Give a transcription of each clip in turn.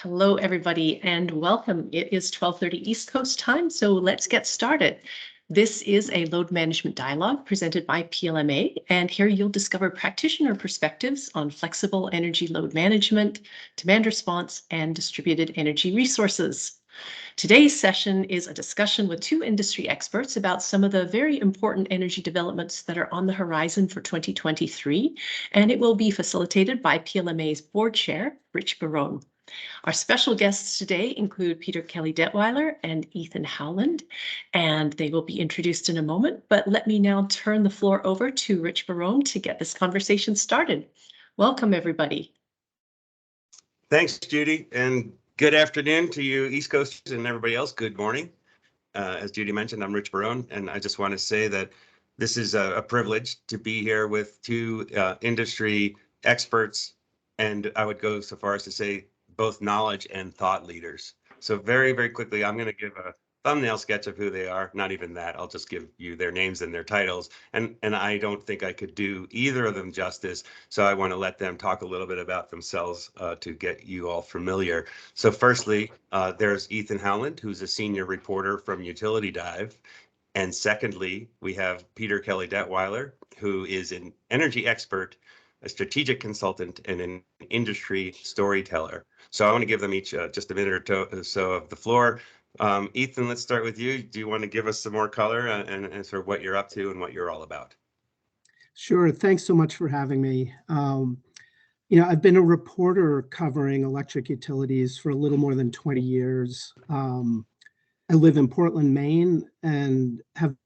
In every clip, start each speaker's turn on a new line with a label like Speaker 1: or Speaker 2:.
Speaker 1: Hello, everybody, and welcome. It is 12:30 East Coast time, so let's get started. This is a load management dialogue presented by PLMA, and here you'll discover practitioner perspectives on flexible energy load management, demand response, and distributed energy resources. Today's session is a discussion with two industry experts about some of the very important energy developments that are on the horizon for 2023, and it will be facilitated by PLMA's board chair, Rich Barone. Our special guests today include Peter Kelly-Detwiler and Ethan Howland, and they will be introduced in a moment, but let me now turn the floor over to Rich Barone to get this conversation started. Welcome, everybody.
Speaker 2: Thanks, Judy, and good afternoon to you East Coasters and everybody else. Good morning. As Judy mentioned, I'm Rich Barone, and I just want to say that this is a privilege to be here with two industry experts, and I would go so far as to say both knowledge and thought leaders. So very, very quickly, I'm going to give a thumbnail sketch of who they are. Not even that. I'll just give you their names and their titles. And I don't think I could do either of them justice. So I want to let them talk a little bit about themselves to get you all familiar. So firstly, there's Ethan Howland, who's a senior reporter from Utility Dive. And secondly, we have Peter Kelly-Detwiler, who is an energy expert, a strategic consultant, and an industry storyteller. So I want to give them each just a minute or so of the floor. Ethan, let's start with you. Do you want to give us some more color and sort of what you're up to and what you're all about?
Speaker 3: Sure. Thanks so much for having me. I've been a reporter covering electric utilities for a little more than 20 years. I live in Portland, Maine, and have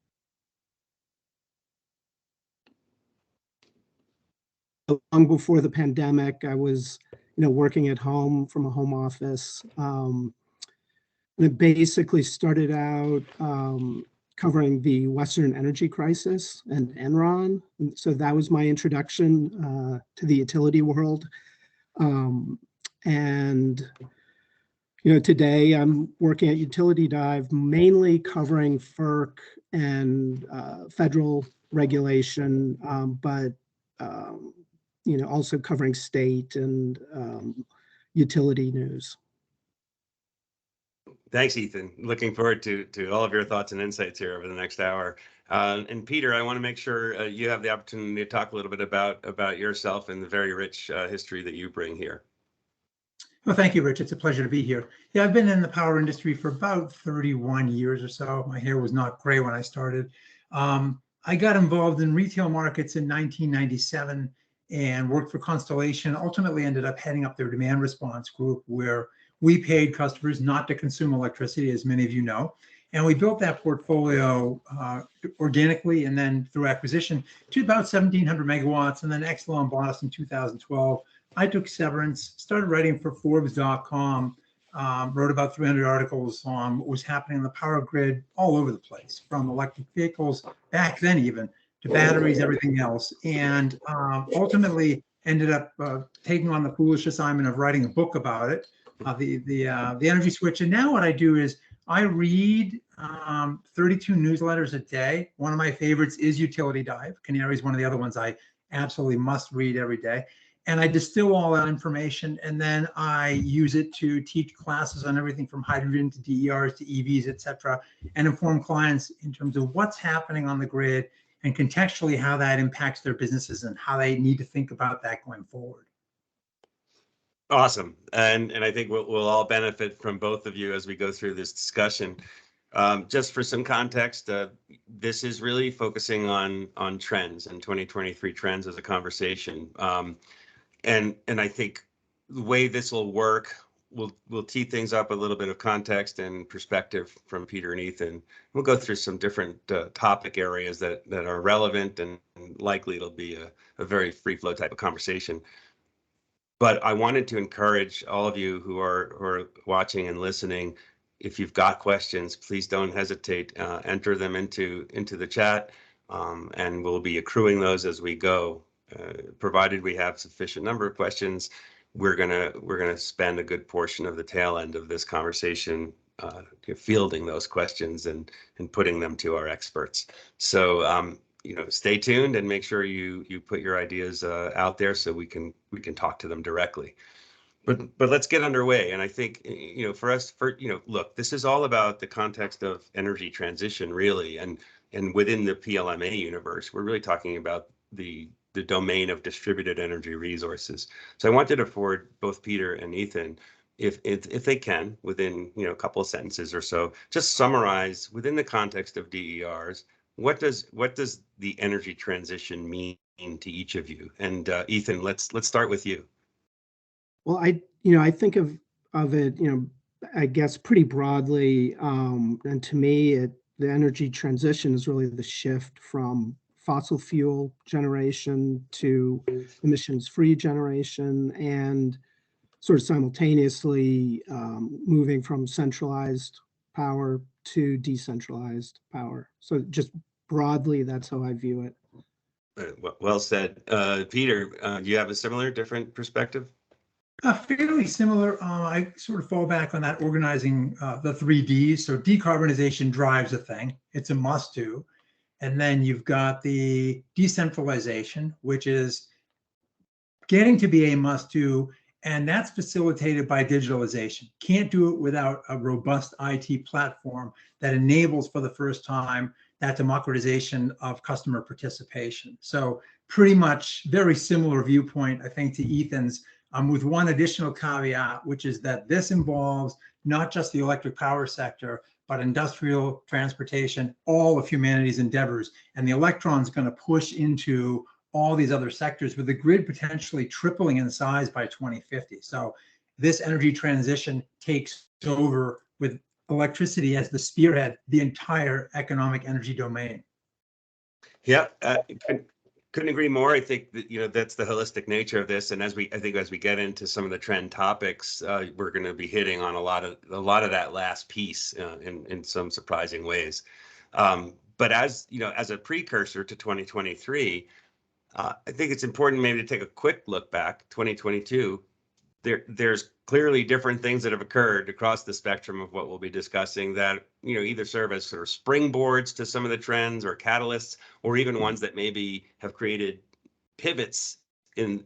Speaker 3: long before the pandemic, I was, working at home from a home office. And it basically started out covering the Western energy crisis and Enron. And so that was my introduction to the utility world. Today I'm working at Utility Dive, mainly covering FERC and federal regulation, but also covering state and utility news.
Speaker 2: Thanks, Ethan. Looking forward to all of your thoughts and insights here over the next hour. And Peter, I want to make sure you have the opportunity to talk a little bit about yourself and the very rich history that you bring here.
Speaker 4: Well, thank you, Rich. It's a pleasure to be here. Yeah, I've been in the power industry for about 31 years or so. My hair was not gray when I started. I got involved in retail markets in 1997 and worked for Constellation. Ultimately ended up heading up their demand response group, where we paid customers not to consume electricity, as many of you know. And we built that portfolio organically and then through acquisition to about 1,700 megawatts. And then Exelon bought us in 2012. I took severance, started writing for Forbes.com, wrote about 300 articles on what was happening on the power grid all over the place, from electric vehicles back then even to batteries, everything else. And ultimately ended up taking on the foolish assignment of writing a book about it, the energy switch. And now what I do is I read 32 newsletters a day. One of my favorites is Utility Dive. Canary is one of the other ones I absolutely must read every day. And I distill all that information, and then I use it to teach classes on everything from hydrogen to DERs to EVs, et cetera, and inform clients in terms of what's happening on the grid and contextually how that impacts their businesses and how they need to think about that going forward.
Speaker 2: Awesome. And I think we'll all benefit from both of you as we go through this discussion. Just for some context, this is really focusing on trends and 2023 trends as a conversation. And I think the way this will work, we'll tee things up a little bit of context and perspective from Peter and Ethan. We'll go through some different topic areas that are relevant, and likely it'll be a very free flow type of conversation. But I wanted to encourage all of you who are watching and listening, if you've got questions, please don't hesitate. Enter them into the chat, and we'll be accruing those as we go. Provided we have sufficient number of questions, we're gonna spend a good portion of the tail end of this conversation fielding those questions and putting them to our experts. So stay tuned and make sure you put your ideas out there so we can talk to them directly. But let's get underway. And I think, for us, look, this is all about the context of energy transition, really. And within the PLMA universe, we're really talking about the domain of distributed energy resources. So I wanted to afford both Peter and Ethan, if they can, within a couple of sentences or so, just summarize within the context of DERs, what does the energy transition mean to each of you? And Ethan, let's start with you.
Speaker 3: Well, I think of it, I guess pretty broadly. And to me, the energy transition is really the shift from fossil fuel generation to emissions-free generation, and sort of simultaneously moving from centralized power to decentralized power. So just broadly, that's how I view it.
Speaker 2: Well said. Peter, do you have a similar, different perspective?
Speaker 4: Fairly similar. I sort of fall back on that organizing the 3Ds. So decarbonization drives a thing. It's a must do. And then you've got the decentralization, which is getting to be a must do. And that's facilitated by digitalization. Can't do it without a robust IT platform that enables for the first time that democratization of customer participation. So pretty much very similar viewpoint, I think, to Ethan's, with one additional caveat, which is that this involves not just the electric power sector, but industrial, transportation, all of humanity's endeavors. And the electron's going to push into all these other sectors, with the grid potentially tripling in size by 2050. So this energy transition takes over, with electricity as the spearhead, the entire economic energy domain.
Speaker 2: Yeah, couldn't agree more. I think that that's the holistic nature of this, and as we get into some of the trend topics, we're going to be hitting on a lot of that last piece in some surprising ways. But as as a precursor to 2023, I think it's important maybe to take a quick look back. 2022, there's clearly different things that have occurred across the spectrum of what we'll be discussing that either serve as sort of springboards to some of the trends or catalysts, or even ones that maybe have created pivots in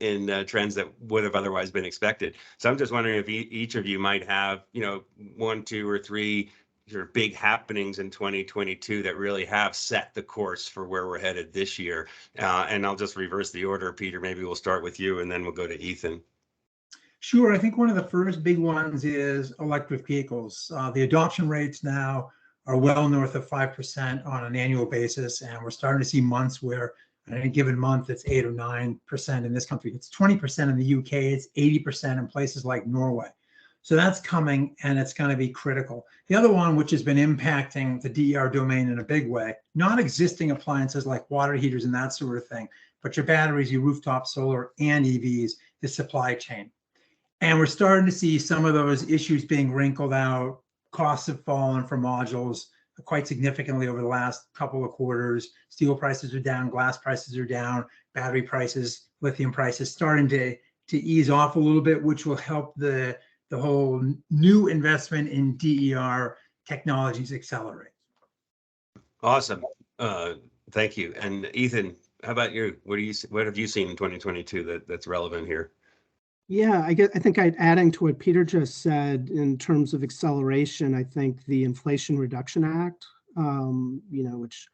Speaker 2: trends that would have otherwise been expected. So I'm just wondering if each of you might have one, two, or three sort of big happenings in 2022 that really have set the course for where we're headed this year. And I'll just reverse the order. Peter, maybe we'll start with you and then we'll go to Ethan.
Speaker 4: Sure. I think one of the first big ones is electric vehicles. The adoption rates now are well north of 5% on an annual basis. And we're starting to see months where in any given month, it's 8 or 9% in this country. It's 20% in the UK. It's 80% in places like Norway. So that's coming, and it's going to be critical. The other one, which has been impacting the DER domain in a big way, not existing appliances like water heaters and that sort of thing, but your batteries, your rooftop solar, and EVs, the supply chain. And we're starting to see some of those issues being wrinkled out. Costs have fallen for modules quite significantly over the last couple of quarters. Steel prices are down, glass prices are down, battery prices, lithium prices starting to ease off a little bit, which will help the whole new investment in DER technologies accelerate.
Speaker 2: Awesome. Thank you. And Ethan, how about you? What have you seen in 2022 that's relevant here?
Speaker 3: Yeah, I think adding to what Peter just said in terms of acceleration, I think the Inflation Reduction Act, which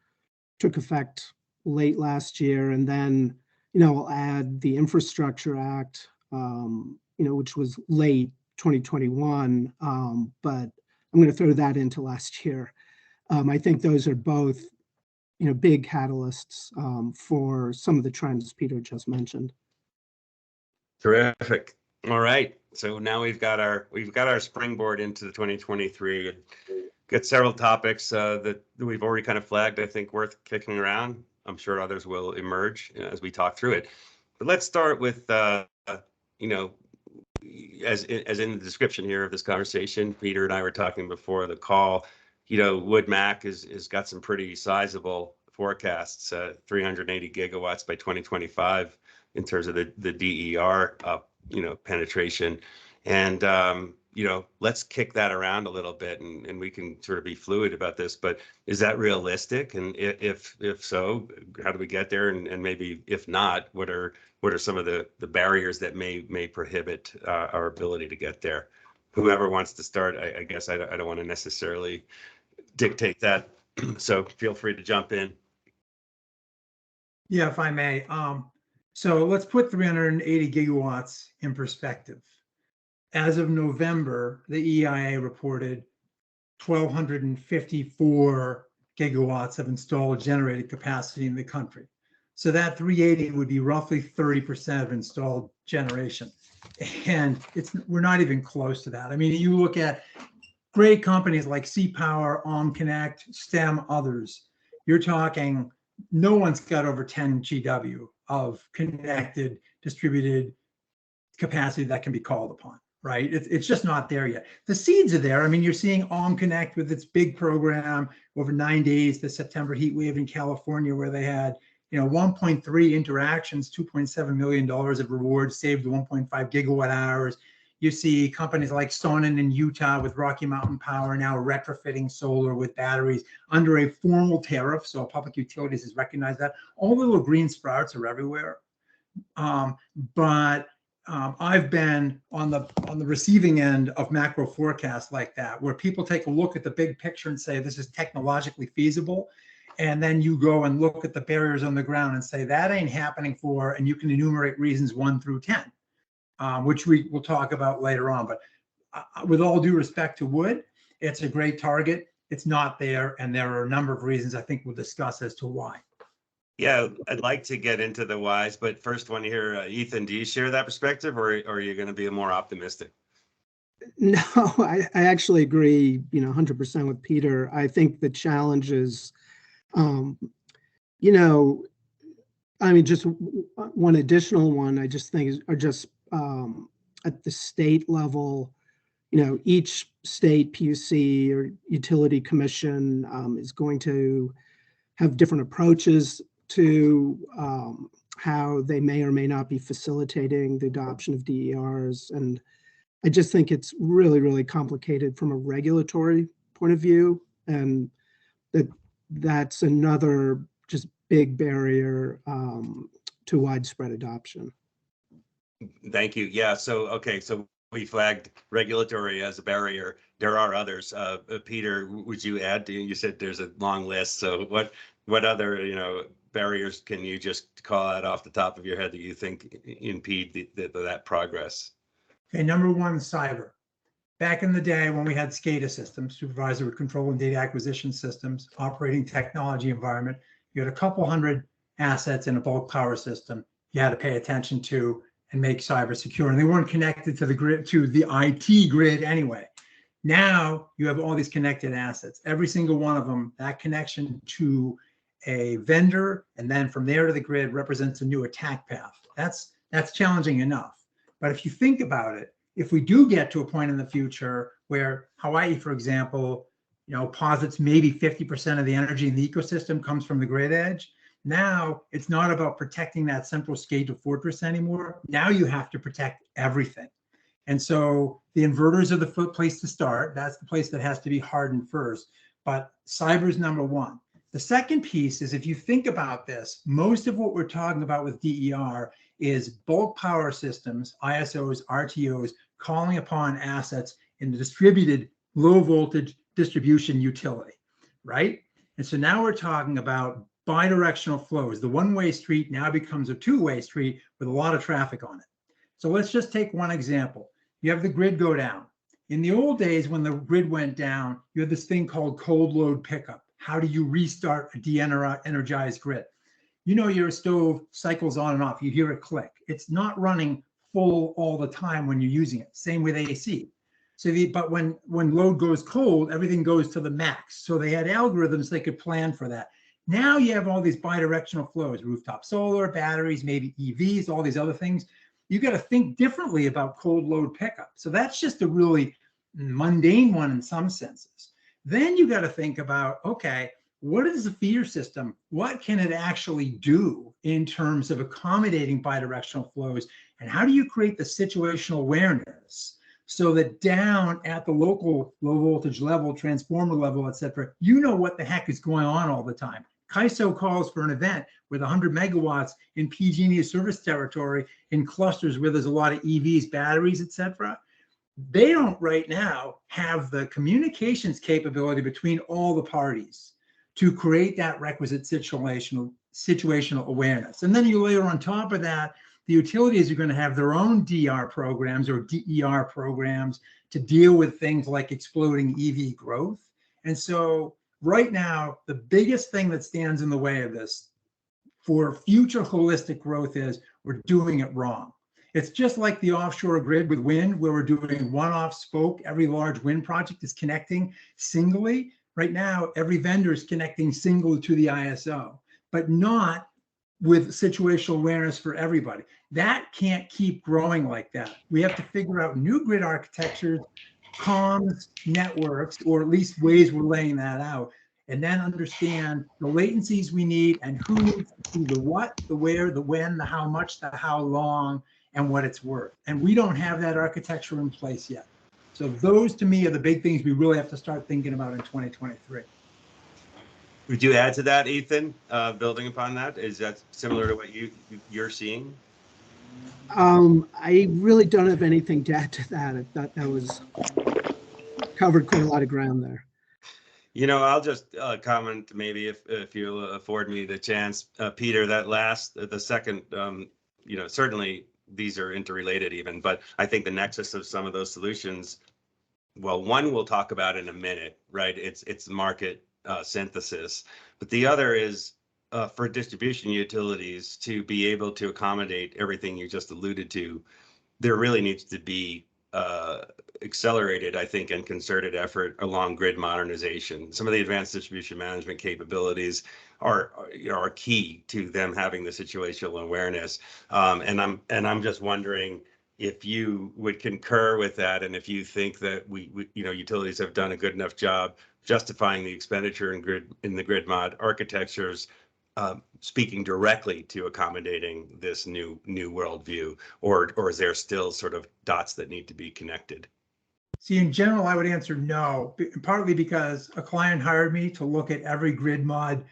Speaker 3: took effect late last year, and then, we'll add the Infrastructure Act, which was late 2021, but I'm going to throw that into last year. I think those are both, big catalysts for some of the trends Peter just mentioned.
Speaker 2: Terrific. All right. So now we've got our springboard into the 2023. And got several topics that we've already kind of flagged, I think, worth kicking around. I'm sure others will emerge as we talk through it. But let's start with, as in the description here of this conversation, Peter and I were talking before the call. Wood Mac has got some pretty sizable forecasts, 380 gigawatts by 2025 in terms of the DER penetration. And let's kick that around a little bit, and we can sort of be fluid about this, but is that realistic? And if so, how do we get there? And maybe if not, what are some of the barriers that may prohibit our ability to get there? Whoever wants to start, I guess I don't want to necessarily dictate that. So feel free to jump in.
Speaker 4: Yeah, if I may. So let's put 380 gigawatts in perspective. As of November, the EIA reported 1,254 gigawatts of installed generated capacity in the country. So that 380 would be roughly 30% of installed generation. And we're not even close to that. I mean, you look at great companies like C-Power, OmConnect, STEM, others, you're talking, no one's got over 10 GW of connected, distributed capacity that can be called upon, right? It's just not there yet. The seeds are there. I mean, you're seeing OmConnect with its big program over 9 days, the September heat wave in California, where they had 1.3 interactions, $2.7 million of rewards, saved 1.5 gigawatt hours. You see companies like Sonnen in Utah with Rocky Mountain Power now retrofitting solar with batteries under a formal tariff. So public utilities has recognized that. All the little green sprouts are everywhere. But I've been on the receiving end of macro forecasts like that, where people take a look at the big picture and say, this is technologically feasible. And then you go and look at the barriers on the ground and say, that ain't happening for, and you can enumerate reasons 1 through 10. Which we will talk about later on. But with all due respect to wood, it's a great target. It's not there, and there are a number of reasons I think we'll discuss as to why.
Speaker 2: Yeah, I'd like to get into the whys, but first want to hear, Ethan, do you share that perspective, or are you going to be more optimistic?
Speaker 3: No, I actually agree, 100% with Peter. I think the challenge is, just one additional one, I just think are just at the state level, each state PUC or utility commission is going to have different approaches to how they may or may not be facilitating the adoption of DERs. And I just think it's really, really complicated from a regulatory point of view. And that's another just big barrier to widespread adoption.
Speaker 2: Thank you. Yeah. So, okay. So we flagged regulatory as a barrier. There are others. Peter, would you add? You said there's a long list. So what other, barriers can you just call out off the top of your head that you think impede that progress?
Speaker 4: Okay. Number one, cyber. Back in the day when we had SCADA systems, supervisor control and data acquisition systems, operating technology environment, you had a couple hundred assets in a bulk power system you had to pay attention to and make cyber secure. And they weren't connected to the grid, to the IT grid anyway. Now you have all these connected assets, every single one of them, that connection to a vendor, and then from there to the grid represents a new attack path. That's challenging enough. But if you think about it, if we do get to a point in the future where Hawaii, for example, posits maybe 50% of the energy in the ecosystem comes from the grid edge, now it's not about protecting that central SCADA fortress anymore. Now you have to protect everything. And so the inverters are the place to start. That's the place that has to be hardened first. But cyber is number one. The second piece is, if you think about this, most of what we're talking about with DER is bulk power systems, ISOs, RTOs, calling upon assets in the distributed low voltage distribution utility, right? And so now we're talking about bidirectional flows. The one-way street now becomes a two-way street with a lot of traffic on it. So let's just take one example. You have the grid go down. In the old days, when the grid went down, you had this thing called cold load pickup. How do you restart a de-energized grid? Your stove cycles on and off. You hear it click. It's not running full all the time when you're using it. Same with AC. But when load goes cold, everything goes to the max. So they had algorithms they could plan for that. Now you have all these bidirectional flows, rooftop solar, batteries, maybe EVs, all these other things. You got to think differently about cold load pickup. So that's just a really mundane one in some senses. Then you got to think about, okay, what is the feeder system? What can it actually do in terms of accommodating bidirectional flows? And how do you create the situational awareness so that down at the local low voltage level, transformer level, et cetera, you know what the heck is going on all the time. CAISO calls for an event with 100 megawatts in PG&E service territory in clusters where there's a lot of EVs, batteries, et cetera. They don't right now have the communications capability between all the parties to create that requisite situational awareness. And then you layer on top of that, the utilities are going to have their own DR programs or DER programs to deal with things like exploding EV growth. And so right now, the biggest thing that stands in the way of this for future holistic growth is we're doing it wrong. It's just like the offshore grid with wind, where we're doing one-off spoke. Every large wind project is connecting singly. Right now, every vendor is connecting single to the ISO, but not with situational awareness for everybody. That can't keep growing like that. We have to figure out new grid architectures, comms networks, or at least ways we're laying that out, and then understand the latencies we need and who needs to do the what, the where, the when, the how much, the how long, and what it's worth. And we don't have that architecture in place yet. So those, to me, are the big things we really have to start thinking about in 2023.
Speaker 2: Would you add to that, Ethan? Building upon that, is that similar to what you're seeing?
Speaker 3: I really don't have anything to add to that. I thought that was covered quite a lot of ground there.
Speaker 2: You know, I'll just comment maybe if you'll afford me the chance, Peter, that the second, you know, certainly these are interrelated even, but I think the nexus of some of those solutions, well, one we'll talk about in a minute, right? It's market synthesis, but the other is for distribution utilities to be able to accommodate everything you just alluded to. There really needs to be accelerated, I think, and concerted effort along grid modernization. Some of the advanced distribution management capabilities are key to them having the situational awareness. And I'm just wondering if you would concur with that, and if you think that we utilities have done a good enough job justifying the expenditure in the grid mod architectures, speaking directly to accommodating this new worldview, or is there still sort of dots that need to be connected?
Speaker 4: See, in general, I would answer no, partly because a client hired me to look at every grid mod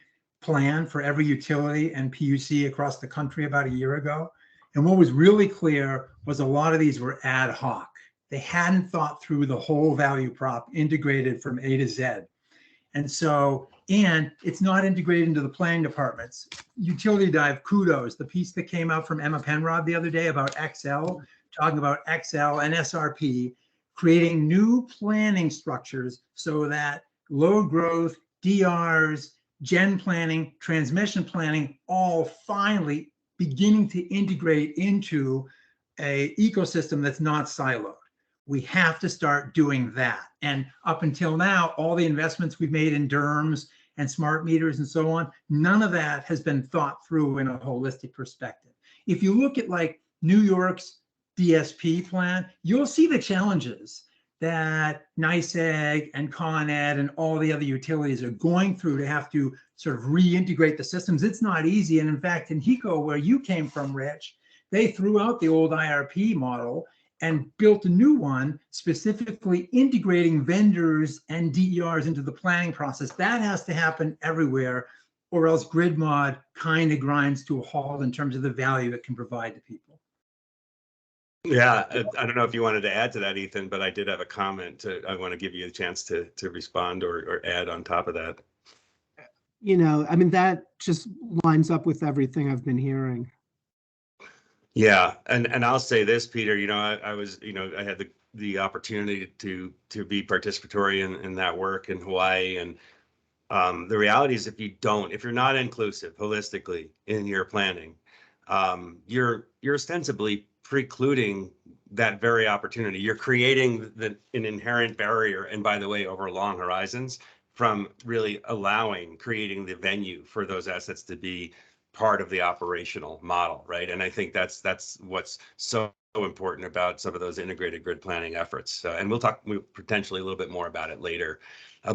Speaker 4: plan for every utility and PUC across the country about a year ago. And what was really clear was a lot of these were ad hoc. They hadn't thought through the whole value prop integrated from A to Z. And so, and it's not integrated into the planning departments. Utility Dive, kudos. The piece that came out from Emma Penrod the other day about XL, talking about XL and SRP, creating new planning structures so that load growth, DRs, gen planning, transmission planning, all finally beginning to integrate into an ecosystem that's not siloed. We have to start doing that. And up until now, all the investments we've made in DERMS and smart meters and so on, none of that has been thought through in a holistic perspective. If you look at like New York's DSP plan, you'll see the challenges that NYSEG and Con Ed and all the other utilities are going through to have to sort of reintegrate the systems. It's not easy. And in fact, in HECO, where you came from, Rich, they threw out the old IRP model and built a new one, specifically integrating vendors and DERs into the planning process. That has to happen everywhere, or else grid mod kind of grinds to a halt in terms of the value it can provide to people.
Speaker 2: Yeah, I don't know if you wanted to add to that, Ethan, but I did have a comment. I want to give you a chance to respond or add on top of that.
Speaker 3: You know, I mean, that just lines up with everything I've been hearing.
Speaker 2: Yeah, and I'll say this, Peter, you know, I was, you know, I had the opportunity to be participatory in that work in Hawaii, and the reality is if you're not inclusive holistically in your planning, you're ostensibly precluding that very opportunity. You're creating an inherent barrier, and by the way, over long horizons, from really creating the venue for those assets to be part of the operational model, right? And I think that's what's so important about some of those integrated grid planning efforts. And we'll talk potentially a little bit more about it later.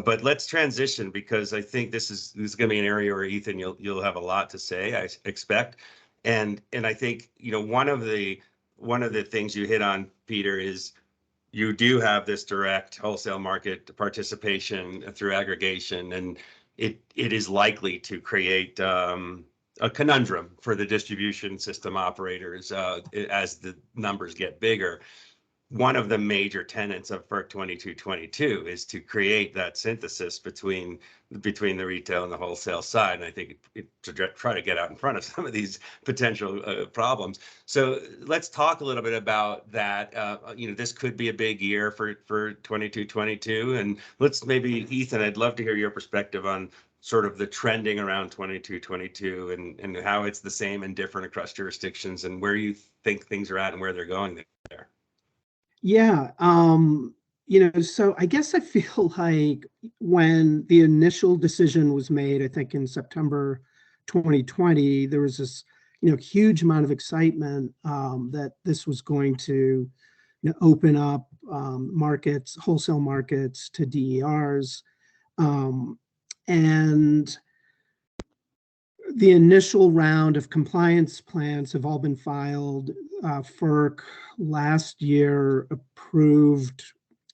Speaker 2: But let's transition, because I think this is going to be an area where, Ethan, you'll have a lot to say, I expect. And I think, you know, one of the things you hit on, Peter, is you do have this direct wholesale market participation through aggregation, and it is likely to create a conundrum for the distribution system operators as the numbers get bigger. One of the major tenets of FERC 2222 is to create that synthesis between the retail and the wholesale side. And I think to try to get out in front of some of these potential problems. So let's talk a little bit about that. This could be a big year for 2222. And let's maybe, Ethan, I'd love to hear your perspective on sort of the trending around 2222 and how it's the same and different across jurisdictions and where you think things are at and where they're going there.
Speaker 3: Yeah, so I guess I feel like when the initial decision was made, I think in September 2020, there was this, huge amount of excitement that this was going to open up markets, wholesale markets to DERs. And the initial round of compliance plans have all been filed. FERC last year approved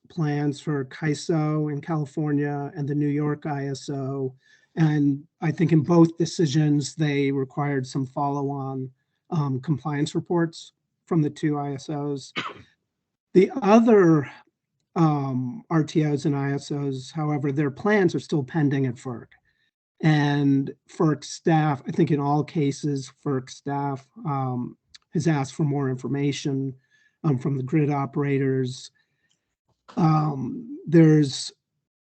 Speaker 3: plans for CAISO in California and the New York ISO. And I think in both decisions, they required some follow-on compliance reports from the two ISOs. The other RTOs and ISOs, however, their plans are still pending at FERC. And FERC staff, I think in all cases, FERC staff has asked for more information from the grid operators. There's,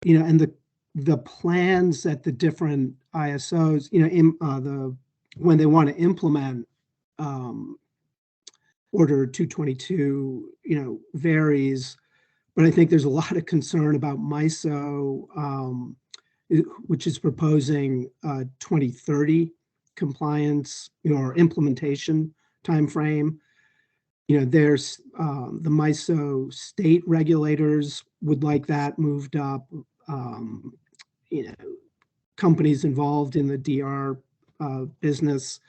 Speaker 3: and the plans at the different ISOs, when they want to implement Order 222, varies. But I think there's a lot of concern about MISO, which is proposing 2030 compliance or implementation timeframe. There's the MISO state regulators would like that moved up. Companies involved in the DR business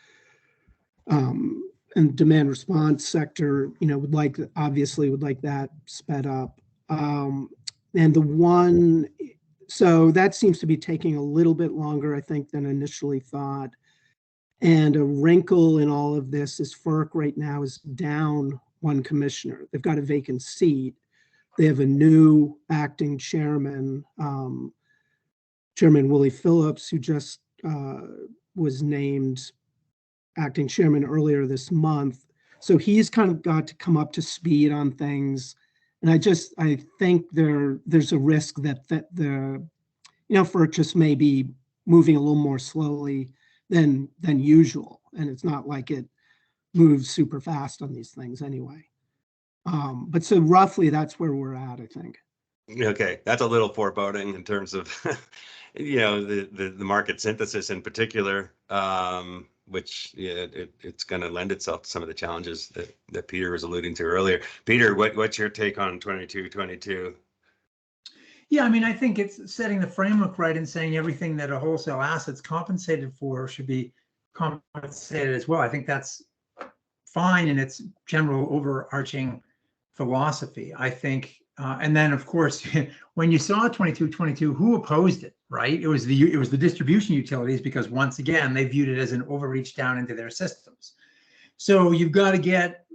Speaker 3: and demand response sector, would like that sped up. So that seems to be taking a little bit longer, I think, than initially thought. And a wrinkle in all of this is FERC right now is down one commissioner. They've got a vacant seat. They have a new acting chairman, Chairman Willie Phillips, who just was named acting chairman earlier this month. So he's kind of got to come up to speed on things. And I think there's a risk that FERC just may be moving a little more slowly than usual. And it's not like it moves super fast on these things anyway. But so roughly that's where we're at, I think.
Speaker 2: Okay, that's a little foreboding in terms of, the market synthesis in particular, which it's going to lend itself to some of the challenges that Peter was alluding to earlier. Peter, what's your take on 2222?
Speaker 4: Yeah, I think it's setting the framework right and saying everything that a wholesale asset's compensated for should be compensated as well. I think that's fine in its general overarching philosophy. I think, and then of course, when you saw 2222, who opposed it, right? It was the distribution utilities, because once again, they viewed it as an overreach down into their systems. So you've got to get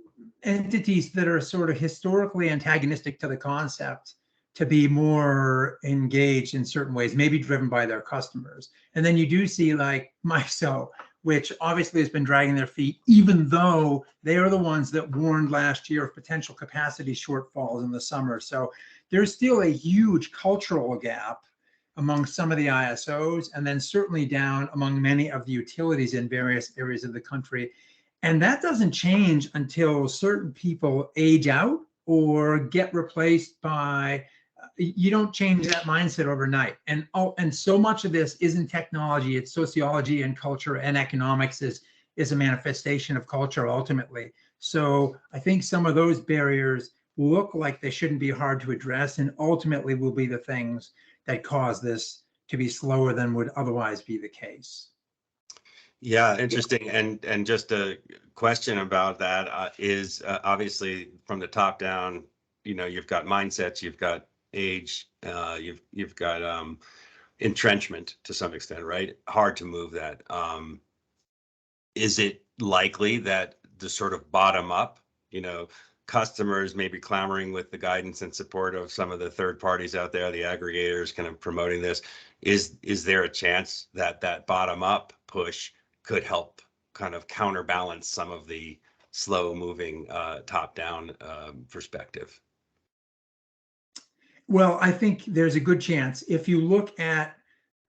Speaker 4: entities that are sort of historically antagonistic to the concept to be more engaged in certain ways, maybe driven by their customers. And then you do see like MISO, which obviously has been dragging their feet, even though they are the ones that warned last year of potential capacity shortfalls in the summer. So there's still a huge cultural gap among some of the ISOs, and then certainly down among many of the utilities in various areas of the country. And that doesn't change until certain people age out or get replaced by, you don't change that mindset overnight. And so much of this isn't technology, it's sociology and culture, and economics is a manifestation of culture ultimately. So I think some of those barriers look like they shouldn't be hard to address, and ultimately will be the things that cause this to be slower than would otherwise be the case.
Speaker 2: Yeah, interesting. And just a question about that is obviously from the top down, you've got mindsets, you've got age, you've got entrenchment to some extent, right? Hard to move that. Is it likely that the sort of bottom up, customers may be clamoring with the guidance and support of some of the third parties out there, the aggregators kind of promoting this? Is there a chance that that bottom up push could help kind of counterbalance some of the slow moving top down perspective?
Speaker 4: Well, I think there's a good chance. If you look at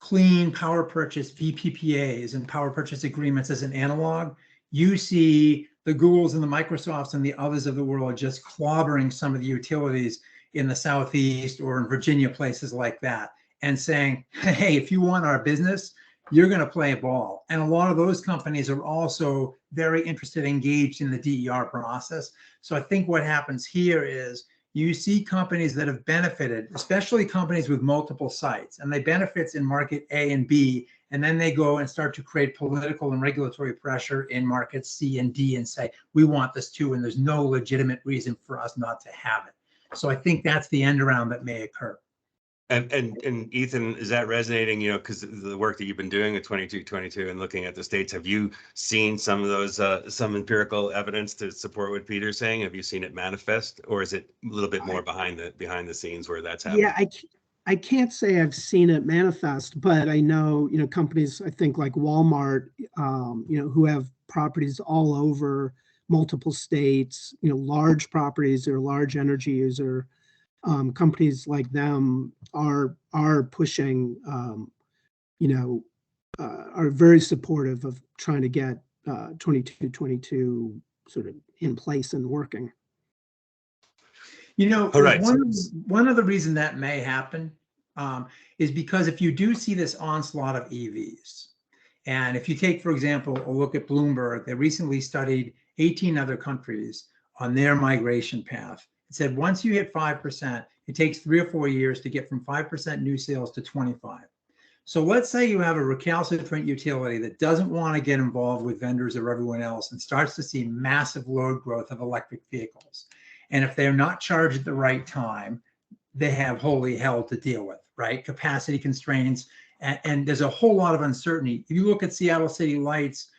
Speaker 4: clean power purchase VPPAs and power purchase agreements as an analog, you see the Googles and the Microsofts and the others of the world just clobbering some of the utilities in the Southeast or in Virginia, places like that, and saying, hey, if you want our business, you're going to play ball. And a lot of those companies are also very interested, engaged in the DER process. So I think what happens here is you see companies that have benefited, especially companies with multiple sites, and they benefits in market A and B, and then they go and start to create political and regulatory pressure in markets C and D and say, we want this too, and there's no legitimate reason for us not to have it. So I think that's the end around that may occur.
Speaker 2: And Ethan, is that resonating, because the work that you've been doing at 2222 and looking at the states, have you seen some of those, some empirical evidence to support what Peter's saying? Have you seen it manifest, or is it a little bit more behind the scenes where that's happening?
Speaker 3: Yeah, I can't say I've seen it manifest, but I know, companies, I think like Walmart, who have properties all over multiple states, large properties or large energy user, companies like them are pushing, are very supportive of trying to get 2222 sort of in place and working.
Speaker 2: All right.
Speaker 4: One of the reasons that may happen is because if you do see this onslaught of EVs, and if you take, for example, a look at Bloomberg, they recently studied 18 other countries on their migration path. It said once you hit 5%, it takes 3 or 4 years to get from 5% new sales to 25. So let's say you have a recalcitrant utility that doesn't want to get involved with vendors or everyone else and starts to see massive load growth of electric vehicles. And if they're not charged at the right time, they have holy hell to deal with, right? Capacity constraints, and there's a whole lot of uncertainty. If you look at Seattle City Lights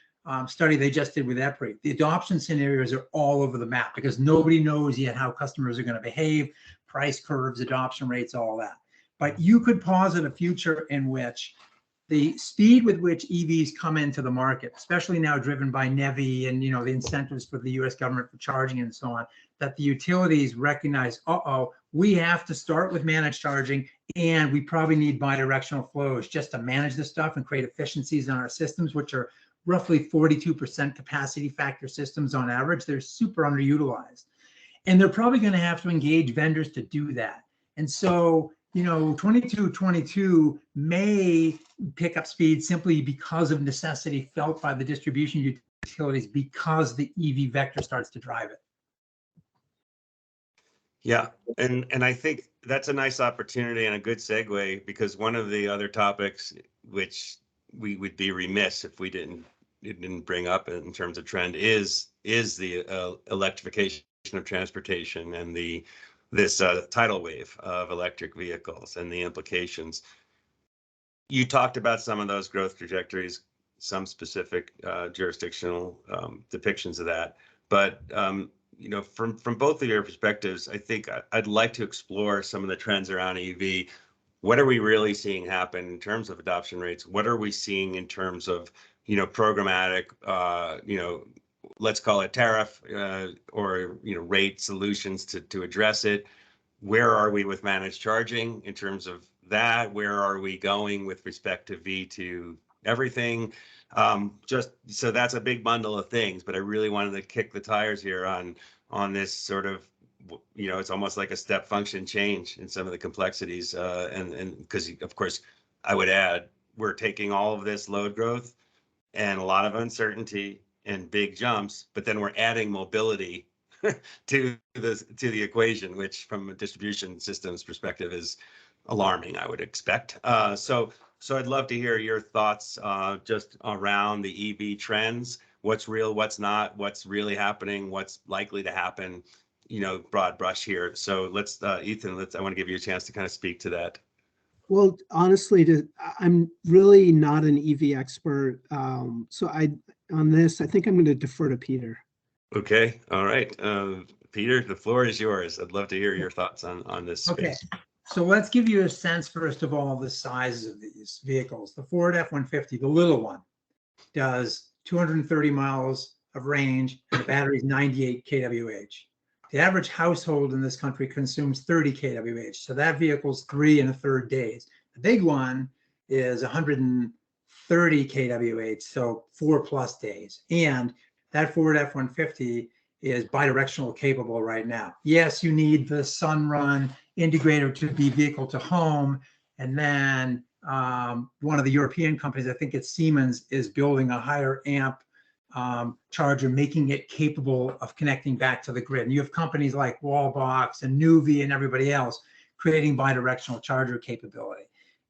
Speaker 4: study they just did with EPRI, the adoption scenarios are all over the map because nobody knows yet how customers are going to behave, price curves, adoption rates, all that. But you could posit a future in which the speed with which EVs come into the market, especially now driven by NEVI and the incentives for the US government for charging and so on, that the utilities recognize, we have to start with managed charging, and we probably need bidirectional flows just to manage this stuff and create efficiencies in our systems, which are roughly 42% capacity factor systems on average. They're super underutilized. And they're probably going to have to engage vendors to do that. And so, 2222 may pick up speed simply because of necessity felt by the distribution utilities because the EV vector starts to drive it.
Speaker 2: Yeah, and I think that's a nice opportunity and a good segue, because one of the other topics which we would be remiss if we didn't bring up in terms of trend is the electrification of transportation and this tidal wave of electric vehicles and the implications. You talked about some of those growth trajectories, some specific jurisdictional depictions of that, but from both of your perspectives, I think I'd like to explore some of the trends around EV. What are we really seeing happen in terms of adoption rates? What are we seeing in terms of programmatic, let's call it tariff or rate solutions to address it? Where are we with managed charging in terms of that? Where are we going with respect to V2 everything? Just so that's a big bundle of things, but I really wanted to kick the tires here on this sort of, it's almost like a step function change in some of the complexities. And because of course, I would add, we're taking all of this load growth and a lot of uncertainty and big jumps, but then we're adding mobility to the equation, which from a distribution systems perspective is alarming, I would expect. So I'd love to hear your thoughts just around the EV trends. What's real, what's not, what's really happening, what's likely to happen, broad brush here. So let's, Ethan, I want to give you a chance to kind of speak to that.
Speaker 3: Well, honestly, I'm really not an EV expert. So on this, I think I'm going to defer to Peter.
Speaker 2: Okay. All right. Peter, the floor is yours. I'd love to hear your thoughts on this space.
Speaker 4: Okay. So let's give you a sense, first of all, the sizes of these vehicles. The Ford F-150, the little one, does 230 miles of range, and the battery is 98 kWh. The average household in this country consumes 30 kWh. So that vehicle's 3 1/3 days. The big one is 130 kWh, so 4+ days. And that Ford F-150 is bidirectional capable right now. Yes, you need the Sunrun integrator to be vehicle to home. And then one of the European companies, I think it's Siemens, is building a higher amp charger, making it capable of connecting back to the grid. And you have companies like Wallbox and Nuvve and everybody else creating bidirectional charger capability.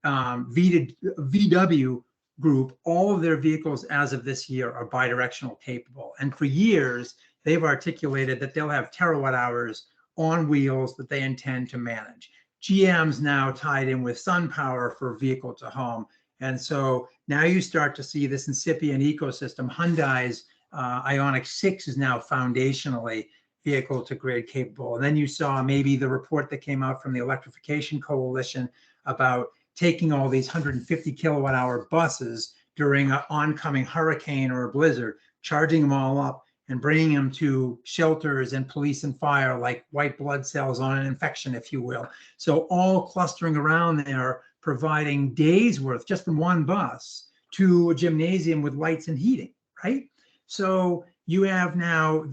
Speaker 4: VW Group, all of their vehicles as of this year are bidirectional capable. And for years, they've articulated that they'll have terawatt hours on wheels that they intend to manage. GM's now tied in with SunPower for vehicle to home. And so now you start to see this incipient ecosystem. Hyundai's Ioniq 6 is now foundationally vehicle to grid capable. And then you saw maybe the report that came out from the Electrification Coalition about taking all these 150 kilowatt hour buses during an oncoming hurricane or a blizzard, charging them all up and bringing them to shelters and police and fire, like white blood cells on an infection, if you will. So all clustering around there, providing days worth just from one bus to a gymnasium with lights and heating, right? So you have now,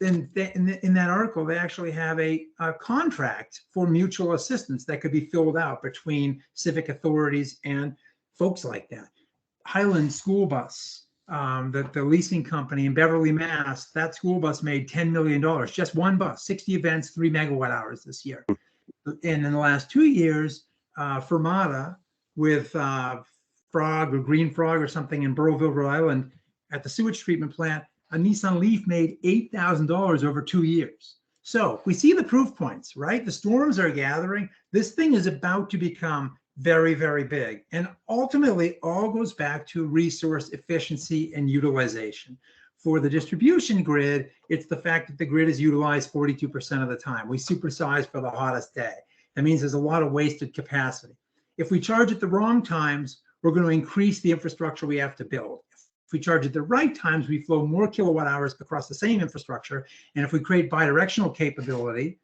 Speaker 4: in that article, they actually have a contract for mutual assistance that could be filled out between civic authorities and folks like that. Howland School Bus, the leasing company in Beverly, Mass, that school bus made $10 million, just one bus, 60 events, 3 megawatt hours this year. And in the last 2 years, Fermata with Frog or Green Frog or something in Burrillville, Rhode Island, at the sewage treatment plant, a Nissan Leaf made $8,000 over 2 years. So we see the proof points, right? The storms are gathering. This thing is about to become very, very big. And ultimately, all goes back to resource efficiency and utilization. For the distribution grid, it's the fact that the grid is utilized 42% of the time. We supersize for the hottest day. That means there's a lot of wasted capacity. If we charge at the wrong times, we're going to increase the infrastructure we have to build. If we charge at the right times, we flow more kilowatt hours across the same infrastructure. And if we create bidirectional capability,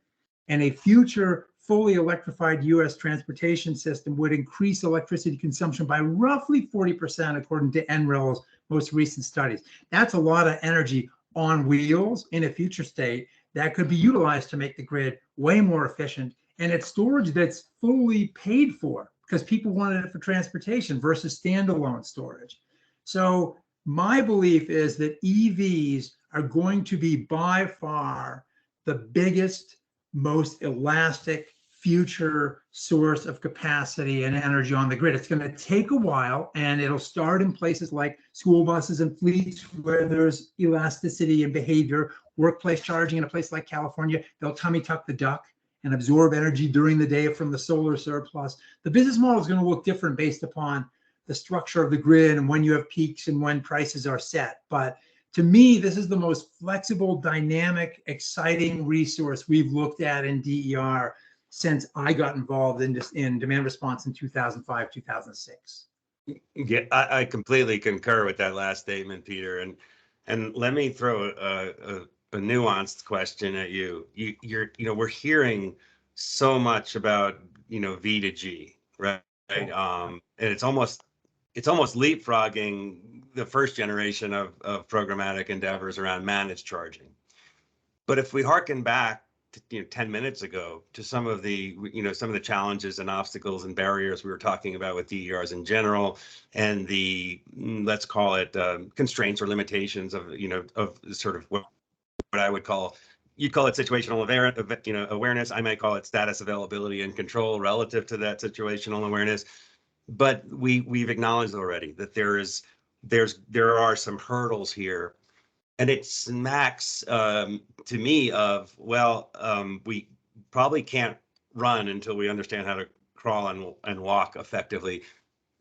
Speaker 4: and a future fully electrified US transportation system would increase electricity consumption by roughly 40%, according to NREL's most recent studies. That's a lot of energy on wheels in a future state that could be utilized to make the grid way more efficient. And it's storage that's fully paid for because people wanted it for transportation versus standalone storage. So my belief is that EVs are going to be by far the biggest, most elastic future source of capacity and energy on the grid. It's going to take a while, and it'll start in places like school buses and fleets where there's elasticity and behavior. Workplace charging in a place like California, they'll tummy tuck the duck and absorb energy during the day from the solar surplus. The business model is going to look different based upon the structure of the grid and when you have peaks and when prices are set. But to me, this is the most flexible, dynamic, exciting resource we've looked at in DER since I got involved in demand response in 2005, 2006.
Speaker 2: Yeah, I completely concur with that last statement, Peter. And let me throw a nuanced question at you. We're hearing so much about V to G, right? And it's almost leapfrogging the first generation of programmatic endeavors around managed charging. But if we hearken back to 10 minutes ago to some of the challenges and obstacles and barriers we were talking about with DERs in general, and the let's call it constraints or limitations of sort of what I would call, you'd call it situational awareness. I might call it status, availability, and control relative to that situational awareness. But we've acknowledged already that there are some hurdles here And it smacks to me of, well, we probably can't run until we understand how to crawl and walk effectively.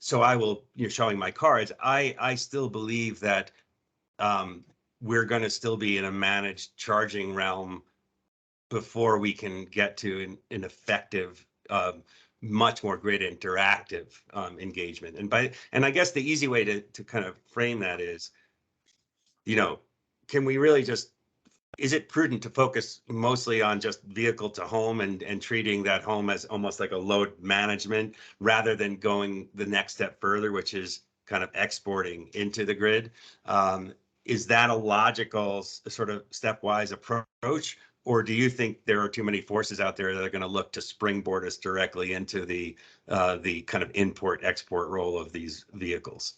Speaker 2: So I will, you're showing my cards. I still believe that we're going to still be in a managed charging realm before we can get to an effective, much more grid interactive engagement. And I guess the easy way to kind of frame that is, you know, can we really just, is it prudent to focus mostly on just vehicle to home and treating that home as almost like a load management rather than going the next step further, which is kind of exporting into the grid? Is that a logical sort of stepwise approach? Or do you think there are too many forces out there that are going to look to springboard us directly into the kind of import-export role of these vehicles?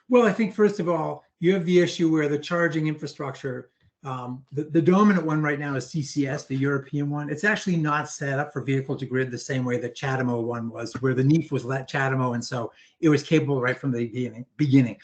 Speaker 4: Well, I think first of all, you have the issue where the charging infrastructure, the dominant one right now is CCS, the European one. It's actually not set up for vehicle to grid the same way the CHAdeMO one was, where the NEAF was CHAdeMO, and so it was capable right from the beginning.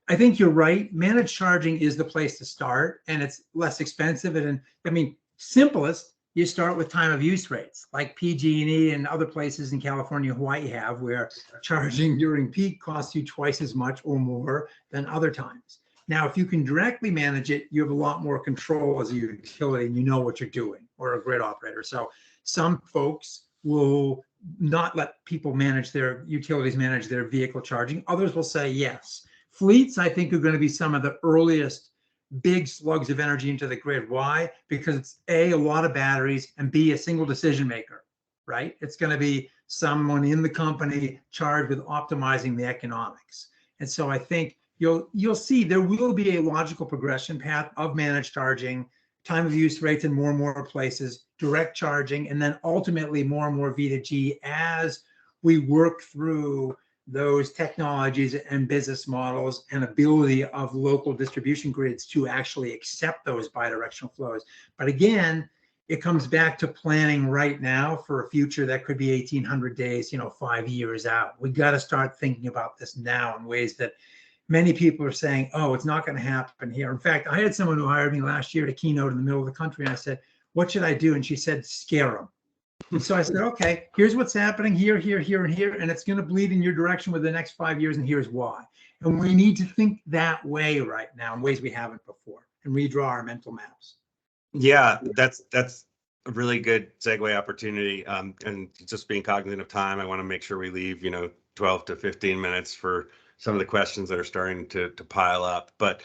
Speaker 4: I think you're right. Managed charging is the place to start, and it's less expensive. And I mean, simplest, you start with time of use rates, like PG&E and other places in California, Hawaii have, where charging during peak costs you twice as much or more than other times. Now, if you can directly manage it, you have a lot more control as a utility, and you know what you're doing, or a grid operator. So some folks will not let people manage their utilities, manage their vehicle charging. Others will say yes. Fleets, I think, are going to be some of the earliest big slugs of energy into the grid. Why? Because it's A, a lot of batteries, and B, a single decision maker, right? It's going to be someone in the company charged with optimizing the economics. And so I think you'll see there will be a logical progression path of managed charging, time of use rates in more and more places, direct charging, and then ultimately more and more V2G as we work through those technologies and business models and ability of local distribution grids to actually accept those bidirectional flows. But again, it comes back to planning right now for a future that could be 1,800 days, 5 years out. We got to start thinking about this now in ways that many people are saying, oh, it's not going to happen here. In fact, I had someone who hired me last year to keynote in the middle of the country, and I said, what should I do? And she said, scare them. And so I said, okay, here's what's happening here, here, here, and here, and it's going to bleed in your direction with the next 5 years, and here's why. And we need to think that way right now in ways we haven't before, and redraw our mental maps.
Speaker 2: Yeah, that's a really good segue opportunity. And just being cognizant of time, I want to make sure we leave, 12 to 15 minutes for some of the questions that are starting to pile up. But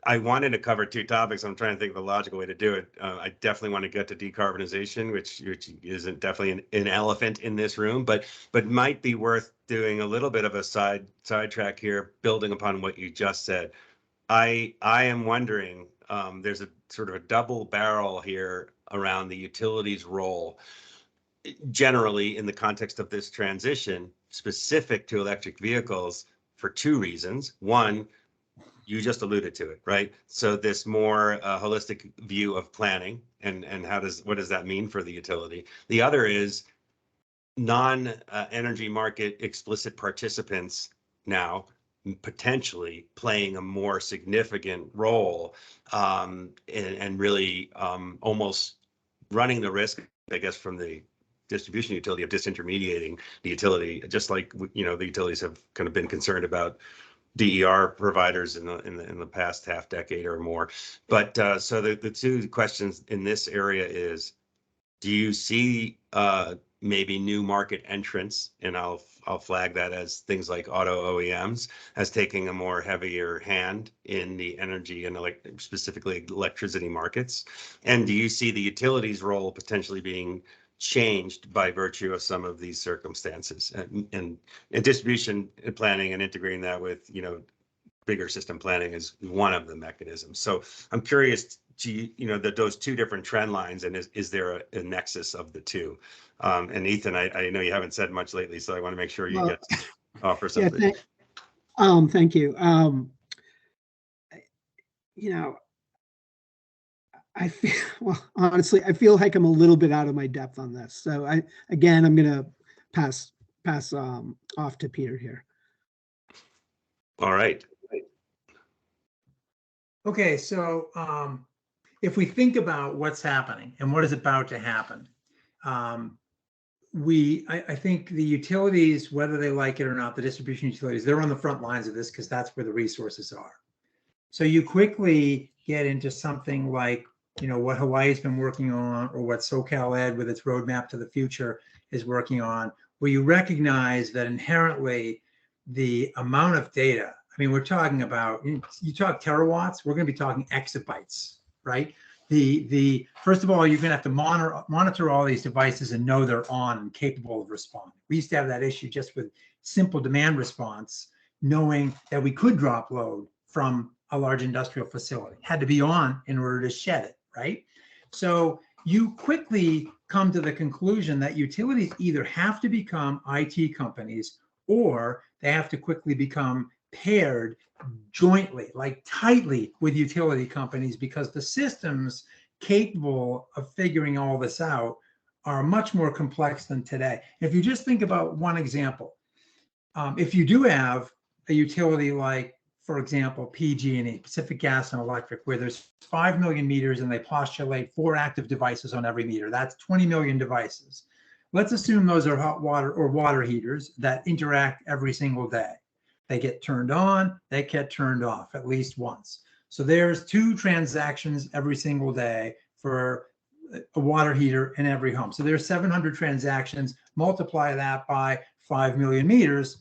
Speaker 2: I wanted to cover two topics. I'm trying to think of the logical way to do it. I definitely want to get to decarbonization, which isn't definitely an elephant in this room, but might be worth doing a little bit of a sidetrack here, building upon what you just said. I am wondering, there's a sort of a double barrel here around the utilities role, generally in the context of this transition, specific to electric vehicles, for two reasons. One, you just alluded to it, right? So this more holistic view of planning and what does that mean for the utility? The other is non-energy market explicit participants now potentially playing a more significant role and really almost running the risk, I guess, from the distribution utility of disintermediating the utility, just like the utilities have kind of been concerned about DER providers in the past half decade or more. But so the two questions in this area is, do you see maybe new market entrants, and I'll flag that as things like auto OEMs, as taking a more heavier hand in the energy and specifically electricity markets? And do you see the utilities role potentially being changed by virtue of some of these circumstances, and distribution planning and integrating that with bigger system planning is one of the mechanisms? So I'm curious to that those two different trend lines, and is there a nexus of the two? And Ethan, I know you haven't said much lately, so I want to make sure you get to offer something.
Speaker 3: Yeah, thank you. I feel, well, honestly, I feel like I'm a little bit out of my depth on this. So I'm going to pass off to Peter here.
Speaker 2: All right.
Speaker 4: Okay, so if we think about what's happening and what is about to happen, I think the utilities, whether they like it or not, the distribution utilities, they're on the front lines of this because that's where the resources are. So you quickly get into something like, what Hawaii's been working on, or what SoCal Ed with its roadmap to the future is working on, where you recognize that inherently the amount of data, I mean, we're talking about, you talk terawatts, we're going to be talking exabytes, right? The first of all, you're going to have to monitor all these devices and know they're on and capable of responding. We used to have that issue just with simple demand response, knowing that we could drop load from a large industrial facility, had to be on in order to shed it, right? So you quickly come to the conclusion that utilities either have to become IT companies, or they have to quickly become paired jointly, like tightly, with utility companies, because the systems capable of figuring all this out are much more complex than today. If you just think about one example, if you do have a utility like, for example, PG&E, Pacific Gas and Electric, where there's 5 million meters and they postulate 4 active devices on every meter, that's 20 million devices. Let's assume those are hot water or water heaters that interact every single day. They get turned on, they get turned off at least once. So there's 2 transactions every single day for a water heater in every home. So there's 700 transactions, multiply that by 5 million meters.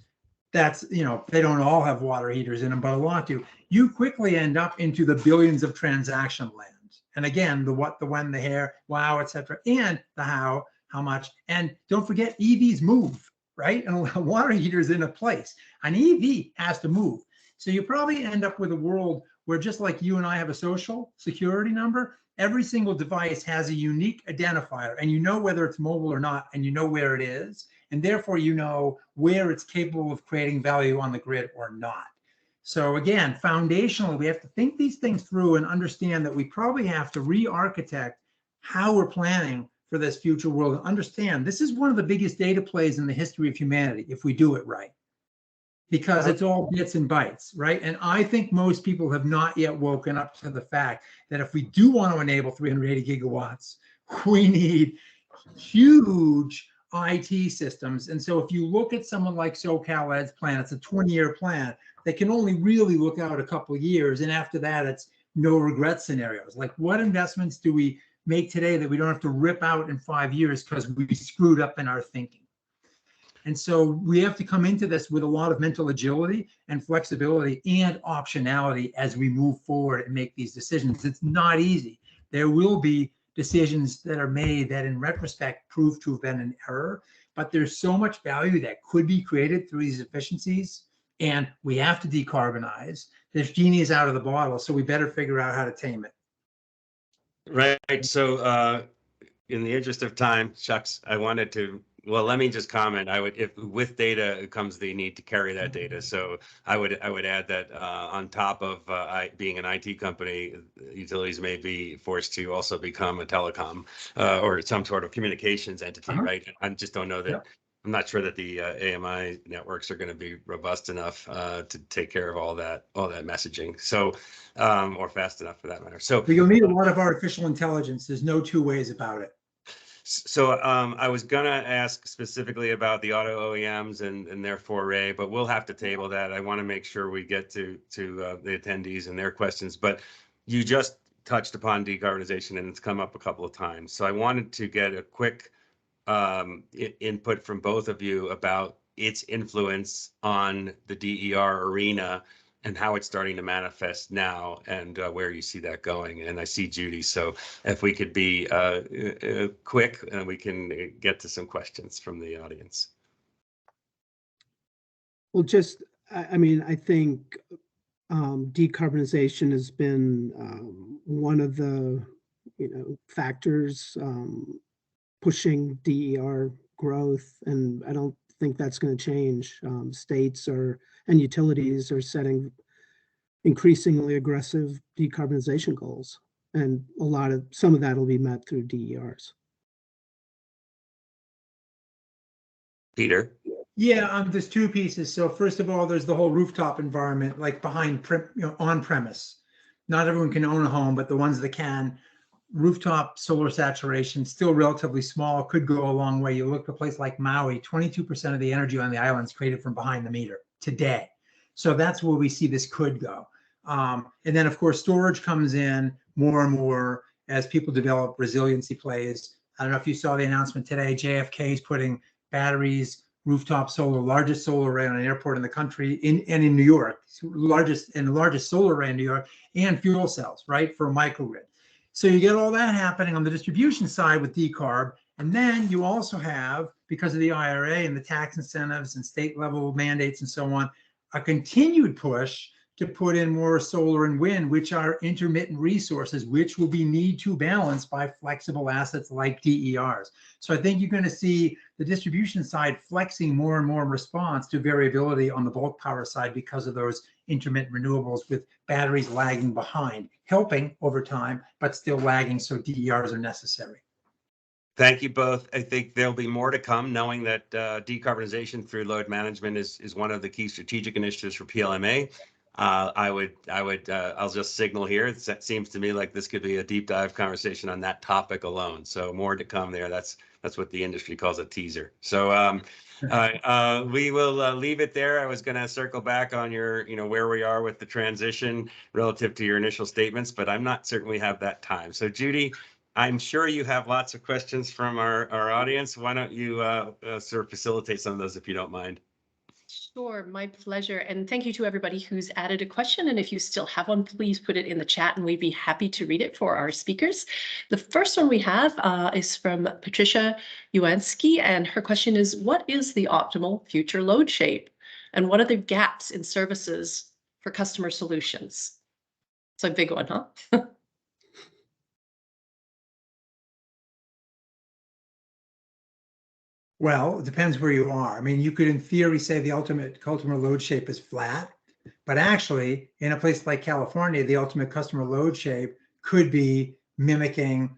Speaker 4: That's, they don't all have water heaters in them, but a lot do. You quickly end up into the billions of transaction land. And again, the what, the when, the where, wow, etc., and the how much. And don't forget, EVs move, right? And a water heater is in a place. An EV has to move. So you probably end up with a world where, just like you and I have a social security number, every single device has a unique identifier, and you know whether it's mobile or not, and you know where it is, and therefore you know where it's capable of creating value on the grid or not. So again, foundationally, we have to think these things through and understand that we probably have to re-architect how we're planning for this future world, and understand this is one of the biggest data plays in the history of humanity if we do it right, because it's all bits and bytes, right? And I think most people have not yet woken up to the fact that if we do want to enable 380 gigawatts, we need huge IT systems. And so if you look at someone like SoCal Ed's plan, it's a 20-year plan. They can only really look out a couple of years. And after that, it's no regret scenarios. Like, what investments do we make today that we don't have to rip out in 5 years because we screwed up in our thinking? And so we have to come into this with a lot of mental agility and flexibility and optionality as we move forward and make these decisions. It's not easy. There will be decisions that are made that in retrospect prove to have been an error, but there's so much value that could be created through these efficiencies, and we have to decarbonize. This genie is out of the bottle, so we better figure out how to tame it.
Speaker 2: Right. So in the interest of time, Chucks, I wanted to, well, let me just comment. I would, if with data comes the need to carry that data. So I would add that on top of being an IT company, utilities may be forced to also become a telecom or some sort of communications entity, right? I just don't know that. Yep. I'm not sure that the AMI networks are going to be robust enough to take care of all that messaging. So, or fast enough for that matter. So
Speaker 4: you'll need a lot of artificial intelligence. There's no 2 ways about it.
Speaker 2: So I was gonna ask specifically about the auto OEMs and their foray, but we'll have to table that. I want to make sure we get to the attendees and their questions. But you just touched upon decarbonization, and it's come up a couple of times. So I wanted to get a quick input from both of you about its influence on the DER arena and how it's starting to manifest now, and where you see that going. And I see Judy, so if we could be quick, and we can get to some questions from the audience.
Speaker 3: Well, just, I mean, I think decarbonization has been one of the, factors pushing DER growth, and I don't think that's going to change. States and utilities are setting increasingly aggressive decarbonization goals, and some of that will be met through DERs.
Speaker 2: Peter?
Speaker 4: Yeah, there's 2 pieces. So first of all, there's the whole rooftop environment, like behind on premise. not everyone can own a home, but the ones that can, rooftop solar saturation, still relatively small, could go a long way. You look at a place like Maui, 22% of the energy on the island is created from behind the meter today. So that's where we see this could go. And then, of course, storage comes in more and more as people develop resiliency plays. I don't know if you saw the announcement today, JFK is putting batteries, rooftop solar, largest solar array on an airport in the country, and in New York, largest solar array in New York, and fuel cells, right, for a microgrid. So you get all that happening on the distribution side with decarb. And then you also have, because of the IRA and the tax incentives and state level mandates and so on, a continued push to put in more solar and wind, which are intermittent resources, which will be need to balance by flexible assets like DERs. So I think you're going to see the distribution side flexing more and more in response to variability on the bulk power side because of those intermittent renewables, with batteries lagging behind, helping over time, but still lagging. So DERs are necessary.
Speaker 2: Thank you both. I think there'll be more to come, knowing that decarbonization through load management is one of the key strategic initiatives for PLMA. I'll just signal here. It seems to me like this could be a deep dive conversation on that topic alone. So more to come there. That's what the industry calls a teaser. So we will leave it there. I was going to circle back on your, where we are with the transition relative to your initial statements, but I'm not certain we have that time. So Judy, I'm sure you have lots of questions from our audience. Why don't you sort of facilitate some of those if you don't mind?
Speaker 1: Sure, my pleasure. And thank you to everybody who's added a question. And if you still have one, please put it in the chat and we'd be happy to read it for our speakers. The first one we have is from Patricia Uansky, and her question is, what is the optimal future load shape? And what are the gaps in services for customer solutions? It's a big one, huh?
Speaker 4: Well, it depends where you are. I mean, you could in theory say the ultimate customer load shape is flat, but actually in a place like California, the ultimate customer load shape could be mimicking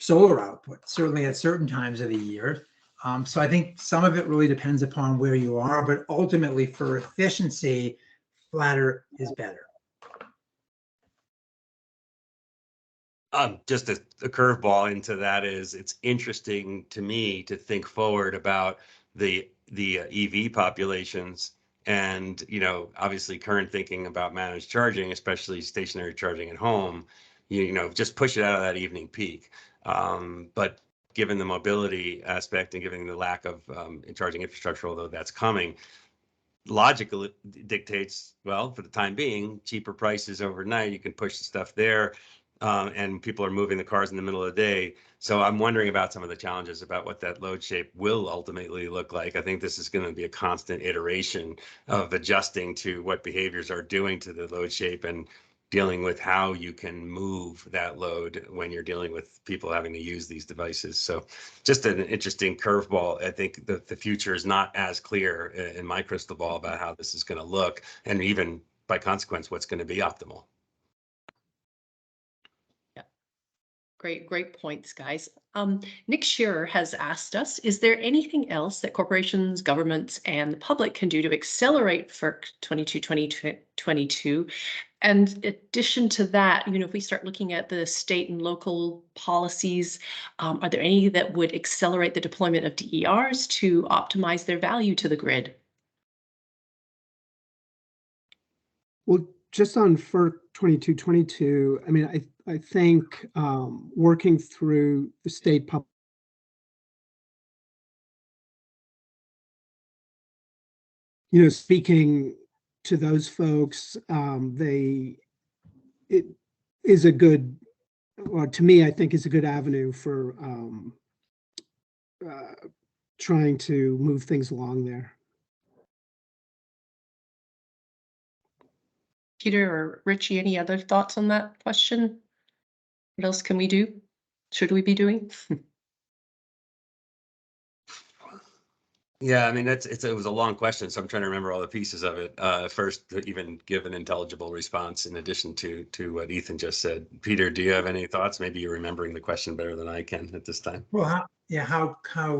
Speaker 4: solar output, certainly at certain times of the year. So I think some of it really depends upon where you are, but ultimately for efficiency, flatter is better.
Speaker 2: Just a curveball into that is, it's interesting to me to think forward about the EV populations and, obviously current thinking about managed charging, especially stationary charging at home, just push it out of that evening peak. But given the mobility aspect and given the lack of charging infrastructure, although that's coming, logically dictates, well, for the time being, cheaper prices overnight. You can push the stuff there. And people are moving the cars in the middle of the day. So I'm wondering about some of the challenges about what that load shape will ultimately look like. I think this is going to be a constant iteration of adjusting to what behaviors are doing to the load shape and dealing with how you can move that load when you're dealing with people having to use these devices. So just an interesting curveball. I think the future is not as clear in my crystal ball about how this is going to look, and even by consequence, what's going to be optimal.
Speaker 1: Great points, guys. Nick Shearer has asked us, is there anything else that corporations, governments, and the public can do to accelerate FERC 22 And in addition to that, if we start looking at the state and local policies, are there any that would accelerate the deployment of DERs to optimize their value to the grid?
Speaker 3: Well, just on FERC 2222, I mean, I think working through the state public, speaking to those folks, it is a good, or to me, I think is a good avenue for trying to move things along there.
Speaker 1: Peter or Richie, any other thoughts on that question? What else can we do? Should we be doing?
Speaker 2: Yeah, I mean, it was a long question, so I'm trying to remember all the pieces of it. First, to even give an intelligible response in addition to what Ethan just said. Peter, do you have any thoughts? Maybe you're remembering the question better than I can at this time.
Speaker 4: Well, how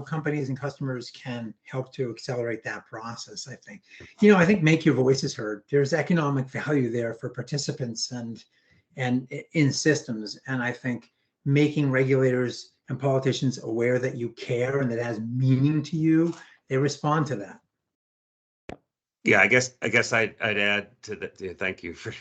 Speaker 4: companies and customers can help to accelerate that process, I think. I think make your voices heard. There's economic value there for participants, and and in systems. And I think making regulators and politicians aware that you care and that it has meaning to you, they respond to that.
Speaker 2: Yeah, I guess I'd add to that. Yeah, thank you for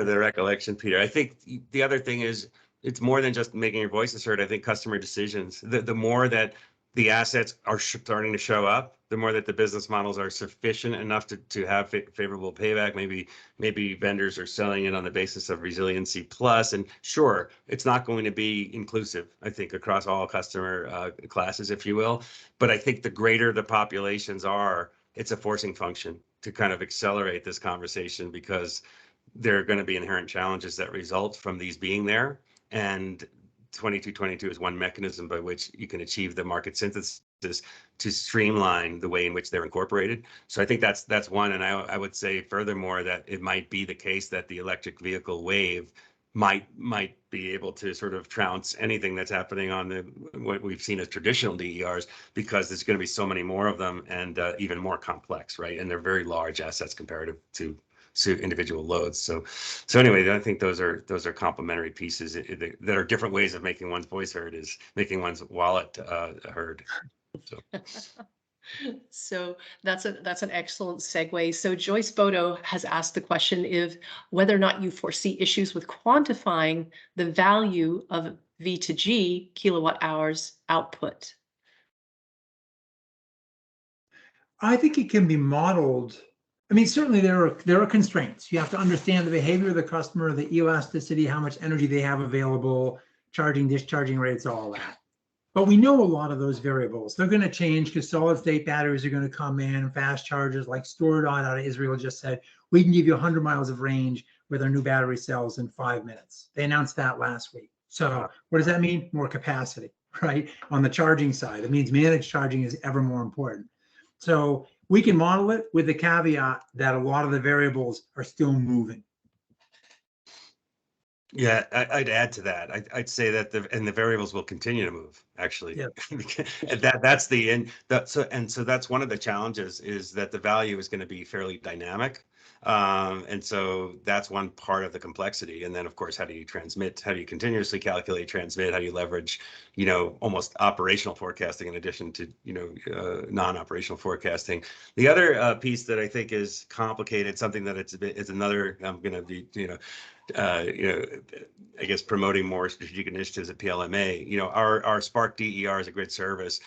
Speaker 2: the recollection, Peter. I think the other thing is it's more than just making your voices heard. I think customer decisions, the more that the assets are starting to show up, the more that the business models are sufficient enough to have favorable payback. Maybe vendors are selling it on the basis of resiliency plus. And sure, it's not going to be inclusive, I think, across all customer classes, if you will. But I think the greater the populations are, it's a forcing function to kind of accelerate this conversation, because there are going to be inherent challenges that result from these being there. And 2222 is one mechanism by which you can achieve the market synthesis to streamline the way in which they're incorporated. So I think that's one. And I would say furthermore that it might be the case that the electric vehicle wave might be able to sort of trounce anything that's happening on what we've seen as traditional DERs, because there's going to be so many more of them and even more complex, right? And they're very large assets comparative to individual loads. So anyway, I think those are complementary pieces that are different ways of making one's voice heard, is making one's wallet heard.
Speaker 1: So that's an excellent segue. So Joyce Bodo has asked the question of whether or not you foresee issues with quantifying the value of V to G kilowatt hours output.
Speaker 4: I think it can be modeled. I mean, certainly there are constraints. You have to understand the behavior of the customer, the elasticity, how much energy they have available, charging, discharging rates, all that. But we know a lot of those variables. They're going to change because solid state batteries are going to come in, fast chargers like Stordot out of Israel just said, we can give you 100 miles of range with our new battery cells in 5 minutes. They announced that last week. So what does that mean? More capacity, right? On the charging side, it means managed charging is ever more important. So we can model it with the caveat that a lot of the variables are still moving.
Speaker 2: Yeah, I'd add to that. I'd say that the variables will continue to move, actually.
Speaker 4: Yeah.
Speaker 2: That's the end. So that's one of the challenges, is that the value is going to be fairly dynamic. And so that's one part of the complexity. And then, of course, how do you transmit? How do you continuously calculate, transmit? How do you leverage, almost operational forecasting in addition to, non-operational forecasting? The other piece that I think is complicated, something that it's another, I'm going to be, I guess promoting more strategic initiatives at PLMA. Our Spark DER is a grid service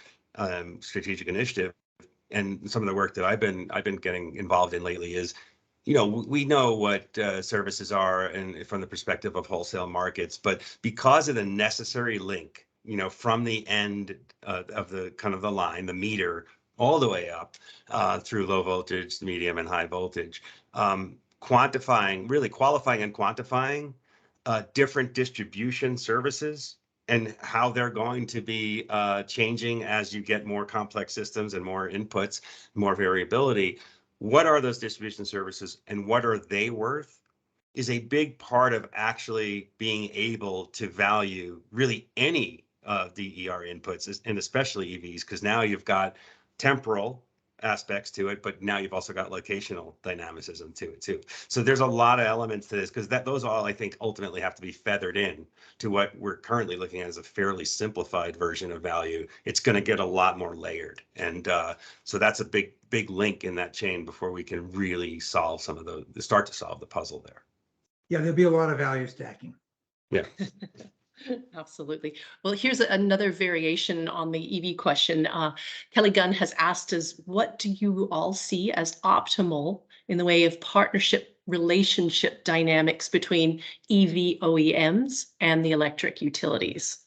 Speaker 2: strategic initiative, and some of the work that I've been getting involved in lately is, we know what services are, and from the perspective of wholesale markets, but because of the necessary link, from the end of the kind of the line, the meter, all the way up through low voltage, medium, and high voltage. Really qualifying and quantifying different distribution services and how they're going to be changing as you get more complex systems and more inputs, more variability. What are those distribution services and what are they worth is a big part of actually being able to value really any DER inputs, and especially EVs, because now you've got temporal aspects to it, but now you've also got locational dynamicism to it too. So there's a lot of elements to this, because those all, I think, ultimately have to be feathered in to what we're currently looking at as a fairly simplified version of value. It's going to get a lot more layered, and so that's a big link in that chain before we can really solve start to solve the puzzle there.
Speaker 4: Yeah, there'll be a lot of value stacking.
Speaker 2: Yeah.
Speaker 1: Absolutely. Well, here's another variation on the EV question. Kelly Gunn has asked us, what do you all see as optimal in the way of partnership relationship dynamics between EV OEMs and the electric utilities?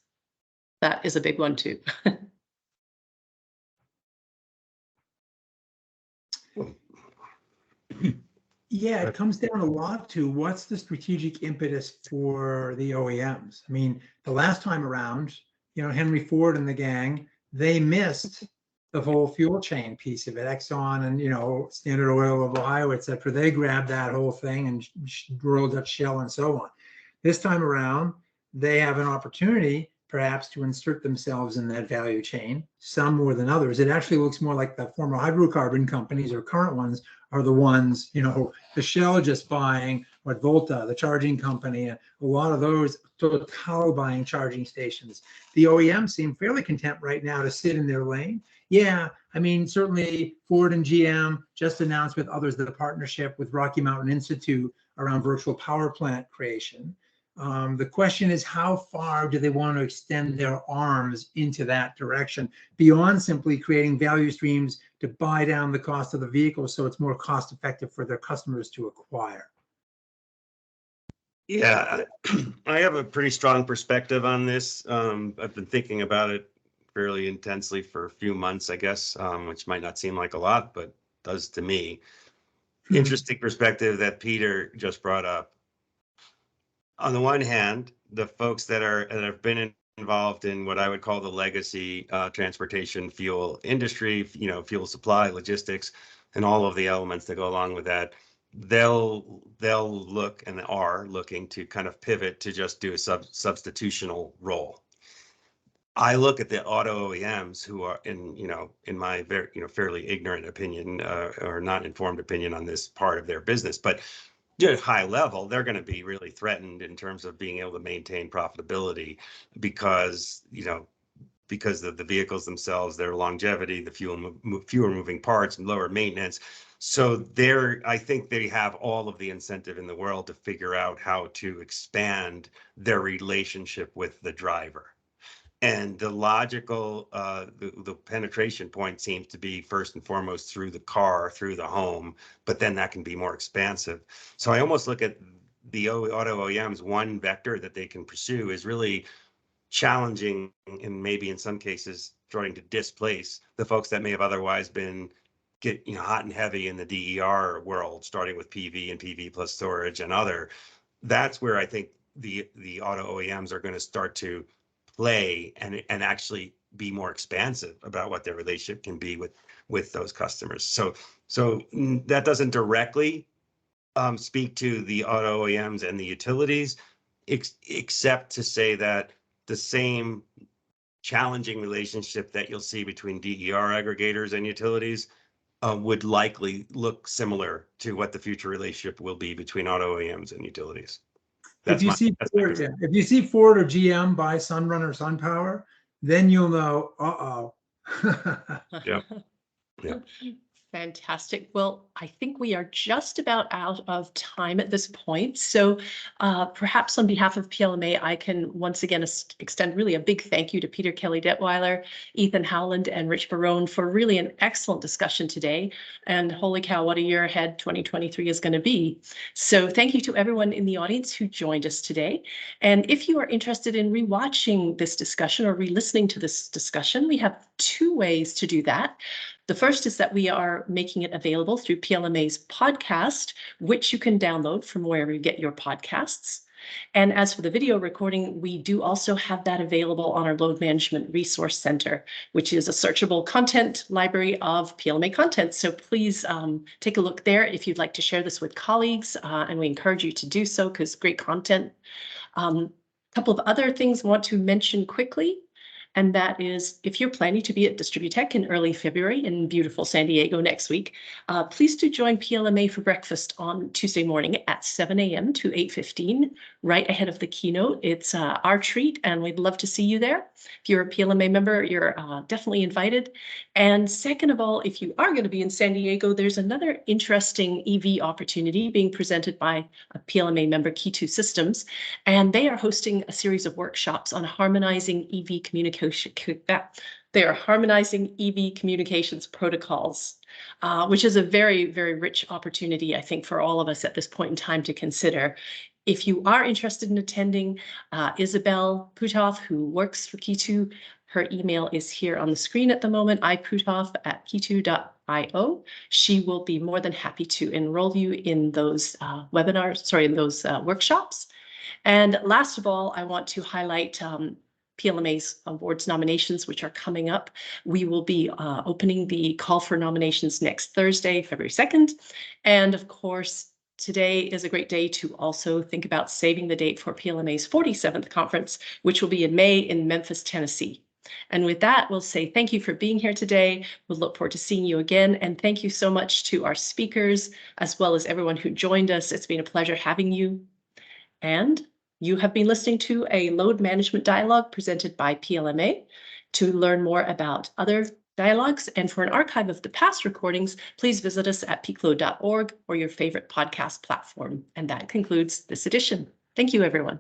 Speaker 1: That is a big one too.
Speaker 4: Yeah, it comes down a lot to what's the strategic impetus for the OEMs. I mean, the last time around, Henry Ford and the gang, they missed the whole fuel chain piece of it. Exxon and, Standard Oil of Ohio, et cetera, they grabbed that whole thing and rolled up Shell and so on. This time around, they have an opportunity perhaps to insert themselves in that value chain, some more than others. It actually looks more like the former hydrocarbon companies or current ones are the ones, the Shell just buying what Volta, the charging company, a lot of those Total buying charging stations. The OEMs seem fairly content right now to sit in their lane. Yeah, I mean, certainly Ford and GM just announced with others the partnership with Rocky Mountain Institute around virtual power plant creation. The question is, how far do they want to extend their arms into that direction beyond simply creating value streams to buy down the cost of the vehicle so it's more cost effective for their customers to acquire?
Speaker 2: Yeah, I have a pretty strong perspective on this. I've been thinking about it fairly intensely for a few months, I guess, which might not seem like a lot, but does to me. Interesting perspective that Peter just brought up. On the one hand, the folks that have been involved in what I would call the legacy transportation fuel industry, fuel supply, logistics, and all of the elements that go along with that, they'll look and are looking to kind of pivot to just do a substitutional role. I look at the auto OEMs who are in my very, fairly ignorant opinion or not informed opinion on this part of their business, but at high level, they're going to be really threatened in terms of being able to maintain profitability because, because of the vehicles themselves, their longevity, the fewer moving parts and lower maintenance. So I think they have all of the incentive in the world to figure out how to expand their relationship with the driver. And the logical, the penetration point seems to be first and foremost through the car, through the home, but then that can be more expansive. So I almost look at the auto OEMs, one vector that they can pursue is really challenging and maybe in some cases trying to displace the folks that may have otherwise been hot and heavy in the DER world, starting with PV and PV plus storage and other. That's where I think the auto OEMs are going to start to play and actually be more expansive about what their relationship can be with those customers. So that doesn't directly speak to the auto OEMs and the utilities, except to say that the same challenging relationship that you'll see between DER aggregators and utilities would likely look similar to what the future relationship will be between auto OEMs and utilities.
Speaker 4: If you see Ford or GM buy Sunrun or SunPower, then you'll know, uh-oh.
Speaker 2: Yeah. Yeah.
Speaker 1: Fantastic. Well, I think we are just about out of time at this point. So perhaps on behalf of PLMA, I can once again extend really a big thank you to Peter Kelly-Detwiler, Ethan Howland, and Rich Barone for really an excellent discussion today. And holy cow, what a year ahead 2023 is going to be. So thank you to everyone in the audience who joined us today. And if you are interested in rewatching this discussion or re-listening to this discussion, we have two ways to do that. The first is that we are making it available through PLMA's podcast, which you can download from wherever you get your podcasts. And as for the video recording, we do also have that available on our Load Management Resource Center, which is a searchable content library of PLMA content. So please take a look there if you'd like to share this with colleagues, and we encourage you to do so because great content. A couple of other things I want to mention quickly. And that is, if you're planning to be at Distributech in early February in beautiful San Diego next week, please do join PLMA for breakfast on Tuesday morning at 7 a.m. to 8:15, right ahead of the keynote. It's our treat, and we'd love to see you there. If you're a PLMA member, you're definitely invited. And second of all, if you are going to be in San Diego, there's another interesting EV opportunity being presented by a PLMA member, Key2 Systems, and they are hosting a series of workshops on harmonizing EV communication. They are harmonizing EV communications protocols, which is a very, very rich opportunity, I think, for all of us at this point in time to consider. If you are interested in attending, Isabel Puthoff, who works for Key2, her email is here on the screen at the moment, iputhoff@key2.io. She will be more than happy to enroll you in those workshops. And last of all, I want to highlight PLMA's awards nominations, which are coming up. We will be opening the call for nominations next Thursday, February 2nd. And of course, today is a great day to also think about saving the date for PLMA's 47th conference, which will be in May in Memphis, Tennessee. And with that, we'll say thank you for being here today. We'll look forward to seeing you again. And thank you so much to our speakers, as well as everyone who joined us. It's been a pleasure having you. And you have been listening to a load management dialogue presented by PLMA. To learn more about other dialogues and for an archive of the past recordings, please visit us at peakload.org or your favorite podcast platform. And that concludes this edition. Thank you, everyone.